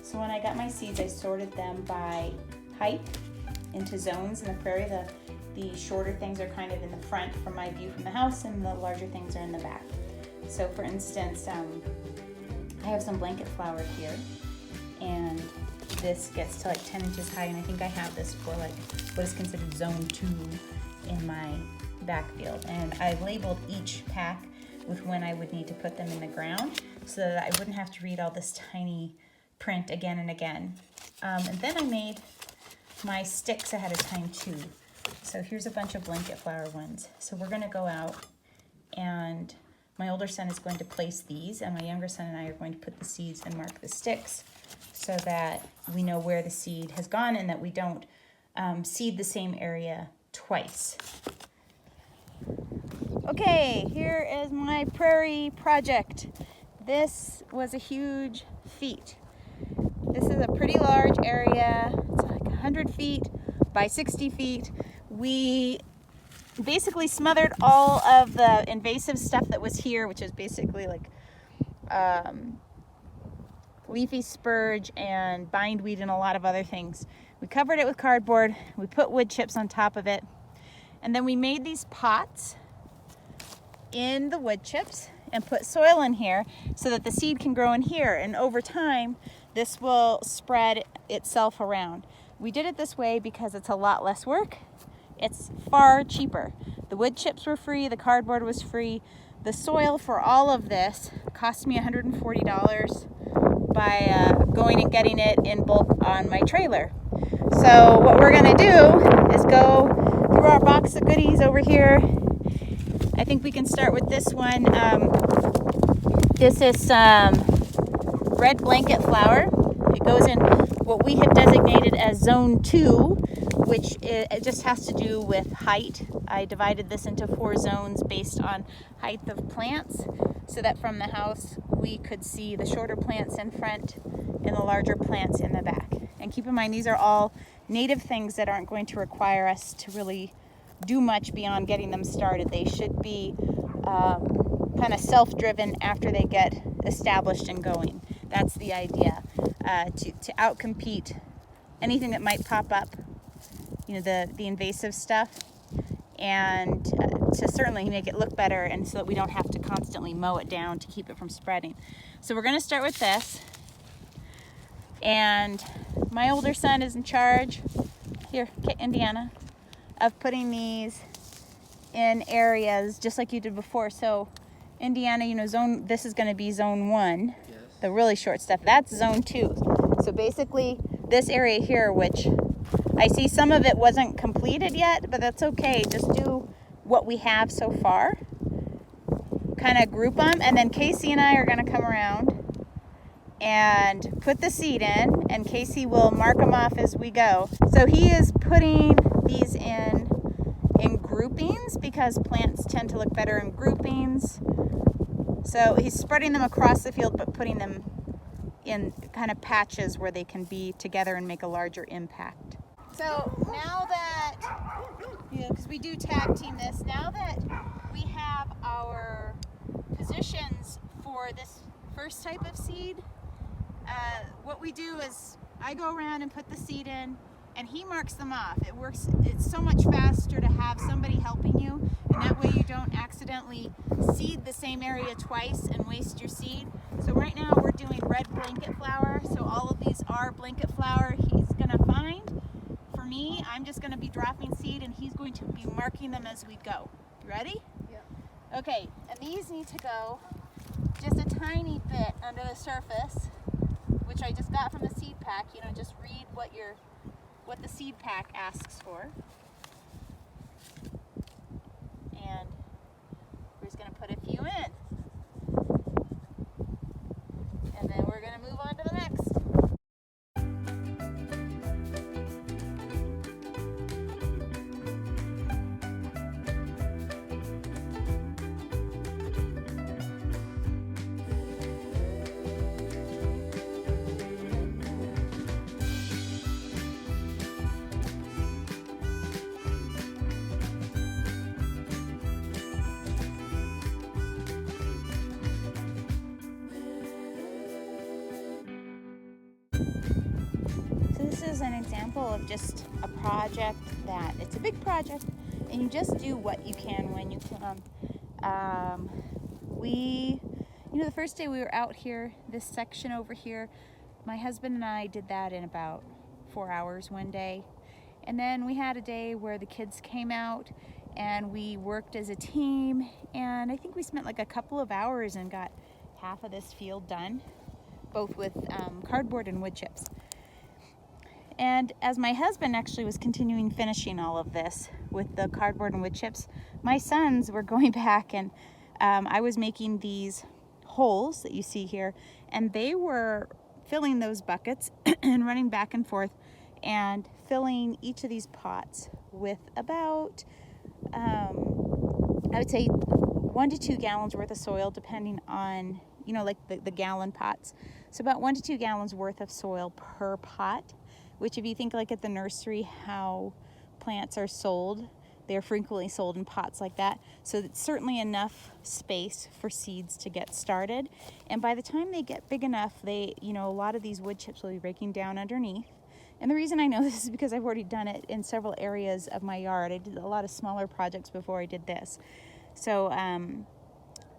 So when I got my seeds, I sorted them by height into zones. In the prairie, the shorter things are kind of in the front from my view from the house, and the larger things are in the back. So for instance, I have some blanket flower here, and this gets to like 10 inches high, and I think I have this for like what is considered zone 2 in my backfield. And I labeled each pack with when I would need to put them in the ground so that I wouldn't have to read all this tiny print again and again. And then I made my sticks ahead of time too. So here's a bunch of blanket flower ones. So we're gonna go out, and my older son is going to place these, and my younger son and I are going to put the seeds and mark the sticks so that we know where the seed has gone and that we don't seed the same area twice. Okay, here is my prairie project. This was a huge feat. This is a pretty large area. It's like 100 feet by 60 feet. We basically smothered all of the invasive stuff that was here, which is basically like leafy spurge and bindweed and a lot of other things. We covered it with cardboard. We put wood chips on top of it. And then we made these pots in the wood chips and put soil in here so that the seed can grow in here. And over time, this will spread itself around. We did it this way because it's a lot less work. It's far cheaper. The wood chips were free, the cardboard was free. The soil for all of this cost me $140 by going and getting it in bulk on my trailer. So what we're gonna do is go through our box of goodies over here. I think we can start with this one. This is some red blanket flower. It goes in what we have designated as zone 2, which it just has to do with height. I divided this into 4 zones based on height of plants so that from the house we could see the shorter plants in front and the larger plants in the back. And keep in mind, these are all native things that aren't going to require us to really do much beyond getting them started. They should be kind of self-driven after they get established and going. That's the idea, to outcompete anything that might pop up, you know, the invasive stuff, and to certainly make it look better, and so that we don't have to constantly mow it down to keep it from spreading. So we're going to start with this, and my older son is in charge, here, Indiana, of putting these in areas just like you did before. So Indiana, you know, this is going to be zone 1, yes. The really short stuff. That's zone 2. So basically this area here, which I see some of it wasn't completed yet, but that's okay. Just do what we have so far. Kind of group them, and then Casey and I are going to come around and put the seed in, and Casey will mark them off as we go. So he is putting these in groupings because plants tend to look better in groupings. So he's spreading them across the field, but putting them in kind of patches where they can be together and make a larger impact. So now that, because we do tag team this, now that we have our positions for this first type of seed, what we do is I go around and put the seed in, and he marks them off. It works, it's so much faster to have somebody helping you, and that way you don't accidentally seed the same area twice and waste your seed. So right now we're doing red blanket flower, so all of these are blanket flower he's gonna find. For me, I'm just gonna be dropping seed, and he's going to be marking them as we go. You ready? Yeah. Okay, and these need to go just a tiny bit under the surface, which I just got from the seed pack. You know, just read what the seed pack asks for. And we're just going to put a few in. And then we're going to move on to the next. So this is an example of just a project that, it's a big project, and you just do what you can when you can. The first day we were out here, this section over here, my husband and I did that in about 4 hours one day. And then we had a day where the kids came out and we worked as a team, and I think we spent like a couple of hours and got half of this field done, both with cardboard and wood chips. And as my husband actually was continuing finishing all of this with the cardboard and wood chips, my sons were going back, and I was making these holes that you see here, and they were filling those buckets and running back and forth and filling each of these pots with about, I would say 1 to 2 gallons worth of soil, depending on, like the gallon pots. So about 1 to 2 gallons worth of soil per pot, which if you think like at the nursery, how plants are sold, they're frequently sold in pots like that. So it's certainly enough space for seeds to get started. And by the time they get big enough, a lot of these wood chips will be breaking down underneath. And the reason I know this is because I've already done it in several areas of my yard. I did a lot of smaller projects before I did this. So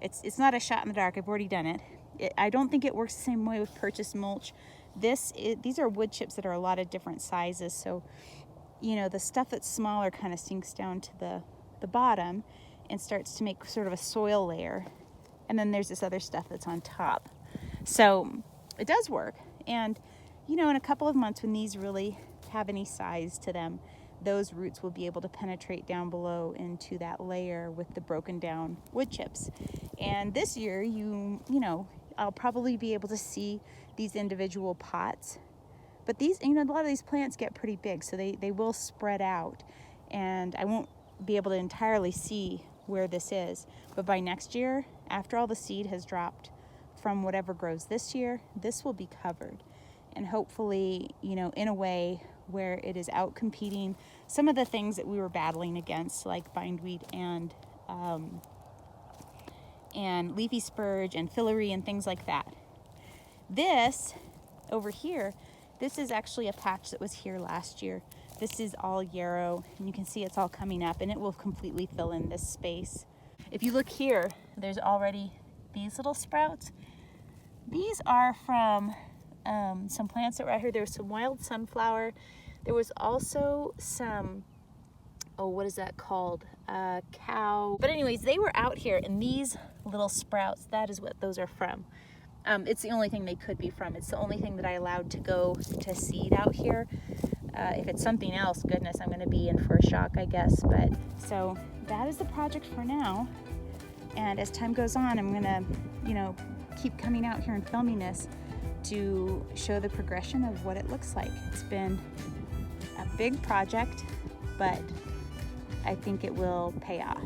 it's not a shot in the dark. I've already done it. I don't think it works the same way with purchased mulch. These are wood chips that are a lot of different sizes. So, the stuff that's smaller kind of sinks down to the bottom and starts to make sort of a soil layer. And then there's this other stuff that's on top. So it does work. And, in a couple of months when these really have any size to them, those roots will be able to penetrate down below into that layer with the broken down wood chips. And this year, I'll probably be able to see these individual pots. But these, a lot of these plants get pretty big, so they will spread out. And I won't be able to entirely see where this is. But by next year, after all the seed has dropped from whatever grows this year, this will be covered. And hopefully, in a way where it is out competing some of the things that we were battling against, like bindweed and leafy spurge and fillery and things like that. This over here, this is actually a patch that was here last year. This is all yarrow, and you can see it's all coming up, and it will completely fill in this space. If you look here, there's already these little sprouts. These are from some plants that were out here. There was some wild sunflower. There was also some, what is that called? Cow. But anyways, they were out here, and these little sprouts, that is what those are from. It's the only thing they could be from. It's the only thing that I allowed to go to seed out here. If it's something else, goodness, I'm going to be in for a shock, I guess. But so that is the project for now. And as time goes on, I'm going to, keep coming out here and filming this to show the progression of what it looks like. It's been a big project, but I think it will pay off.